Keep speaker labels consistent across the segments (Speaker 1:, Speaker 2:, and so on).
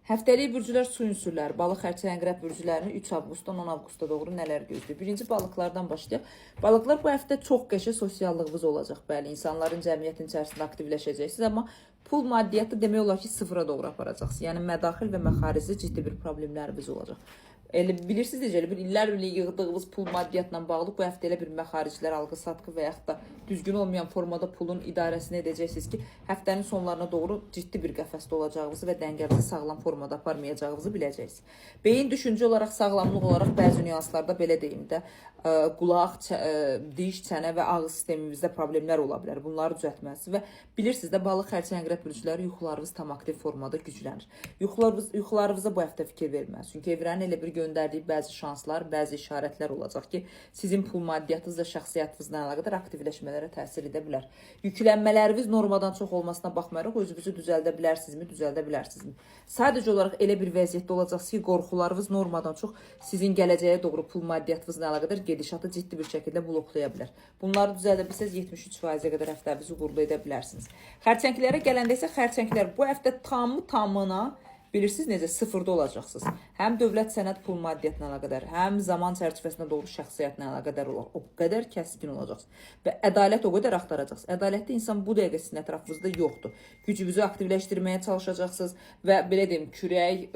Speaker 1: Həftəlik bürcülər su ünsürləri, balıq, xərçəng, əqrəb bürcülərini 3 avqustdan 10 avqusta doğru nələr gözləyir? Birinci balıqlardan başlayaq. Balıqlar bu həftə çox qəşəng sosiallığınız olacaq. Bəli, insanların cəmiyyətin içərisində aktivləşəcəksiniz, amma pul maddiyyatı demək olar ki, sıfıra doğru aparacaqsınız. Yəni mədaxil və məxaricdə ciddi bir problemləriniz olacaq. Elə bilirsiniz necə, elə bir illər birliyi yığdığınız pul maddiyyatla bağlı bu həftə elə bir məxariclər, alqı-satqı və yaxud da düzgün olmayan formada pulun idarəsini edəcəksiniz ki, həftənin sonlarına doğru ciddi bir qəfəsdə olacağınızı və dəngənizi sağlam formada aparmayacağınızı biləcəksiniz. Beyin düşüncə olaraq, sağlamlıq olaraq bəzi nüanslarda belə deyim də, qulaq, diş, çənə və ağız sistemimizdə problemlər ola bilər. Bunları düzəltməlisiniz və bilirsiniz də balıq, xərçəng, əqrəb bürcləri yuxularınız tam aktiv formada güclənir. Yuxularınıza bu həftə fikir verməlisiniz. Çünki evrenin elə bir göndərdiyi bəzi şanslar, bəzi işarətlər olacaq ki, sizin pul maddiyyatınız və şəxsiyyətinizlə əlaqədar aktivləşmələrə təsir edə bilər. Yüklənmələriniz normadan çox olmasına baxmayaraq özünüzü düzəldə bilərsinizmi, düzəldə bilərsinizmi? Sadəcə olaraq elə bir vəziyyətdə olacaqsınız ki, qorxularınız normadan çox sizin gələcəyə doğru pul maddiyyatınızla əlaqədar gedişatı ciddi bir şəkildə bloklaya bilər. Bunları düzəldə bilsəz 73%-ə qədər həftənizi uğurlu edə bilərsiniz. Xərçənglərə gələndə isə xərçənglər bu həftə tamına bilirsiniz necə sıfırda olacaqsınız. Həm dövlət sənəd pul maddiyyatına əlaqədar, həm zaman çərçivəsində doğru şəxsiyyətinə əlaqədar olaraq o qədər kəskin olacaqsınız. Və ədalət o qədər axtaracaqsınız. Ədalətli insan bu dəqiqə sizin ətrafınızda yoxdur. Gücünüzü aktivləşdirməyə çalışacaqsınız və belə deyim, kürək,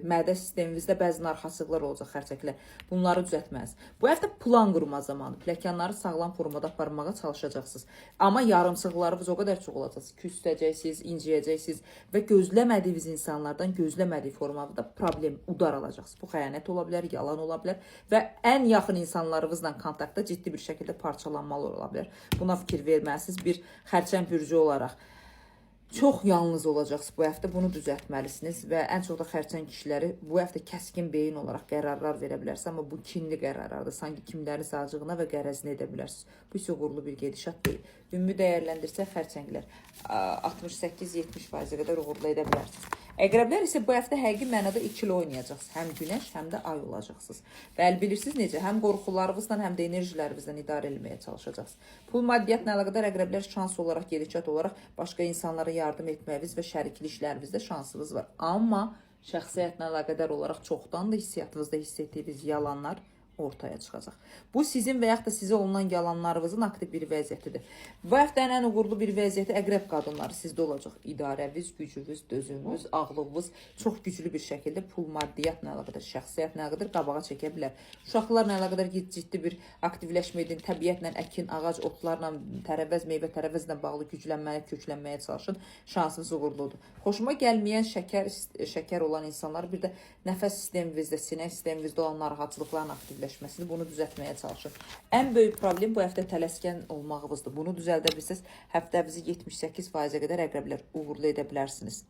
Speaker 1: mədə sisteminizdə bəzi narahatçılıqlar olacaq xərçənglər. Bunları düzəltməlisiniz. Bu həftə plan qurma zamanı, pləkanları sağlam formada aparmağa çalışacaqsınız. Amma yarımsıqlarınız o qədər çox olacaqsınız. Küsəcəksiniz, inciyəcəksiniz və gözləmədiyiniz insanlardan gözləmədiyi formada problem, udar alacaqsınız. Bu xəyanət ola bilər, yalan ola bilər və ən yaxın insanlarınızla kontaktda ciddi bir şəkildə parçalanmalı ola bilər. Buna fikir verməlisiniz bir xərçəng bürcü olaraq. Çox yalnız olacaqsınız bu həftə, bunu düzəltməlisiniz və ən çox da xərçəng kişiləri bu həftə kəskin beyin olaraq qərarlar verə bilərsiniz, amma bu kinli qərarlardır. Sanki kimlərin sağcığına və qərəzinə edə bilərsiniz. Bu isə uğurlu bir gedişat deyil. Ümumi dəyərləndirsək xərçənglər 68-70%-ə qədər uğurlu edə bilərsiniz. Əqrəblər isə bu həftə həqiqi mənada ikili oynayacaqsınız. Həm günəş, həm də ay olacaqsınız. Bəli, bilirsiniz necə? Həm qorxularınızdan, həm də enerjilərinizdən idarə etməyə çalışacaqsınız. Pul maddiyyatla əlaqədar əqrəblər şans olaraq, gedişat olaraq başqa insanlara yardım etməyiniz və şərikli işlərinizdə şansınız var. Amma şəxsiyyətlə əlaqədar olaraq çoxdan da hissiyatınızda hiss etdiyiniz yalanlar ortaya çıxacaq. Bu sizin və yaxud da sizə olunan yalanlarınızın aktiv bir vəziyyətidir. Bu həftənin ən uğurlu bir vəziyyəti əqrəb qadınları sizdə olacaq. İdarəviz, gücünüz, dözümünüz, ağlığınız çox güclü bir şəkildə pul maddiyyatla əlaqədar, şəxsiyyətlə əlaqədar qabağa çəkə bilər. Uşaqlarla əlaqədar ciddi bir aktivləşmə edin, təbiətlə, əkin, ağac, otlarla, tərəvəz, meyvə tərəvəzlə bağlı güclənməyə, köklənməyə çalışın. Şansınız uğurludur. Xoşuma gəlməyən şəkər olan insanlar bir də nəfəs sisteminizdə, sinə sisteminizdə olan narahatçılıqların aktivləşməsini, bunu düzəltməyə çalışın. Ən böyük problem bu həftə tələskən olmağınızdır. Bunu düzəldə bilsəz, həftənizi 78%-ə qədər əqrəblər uğurlu edə bilərsiniz.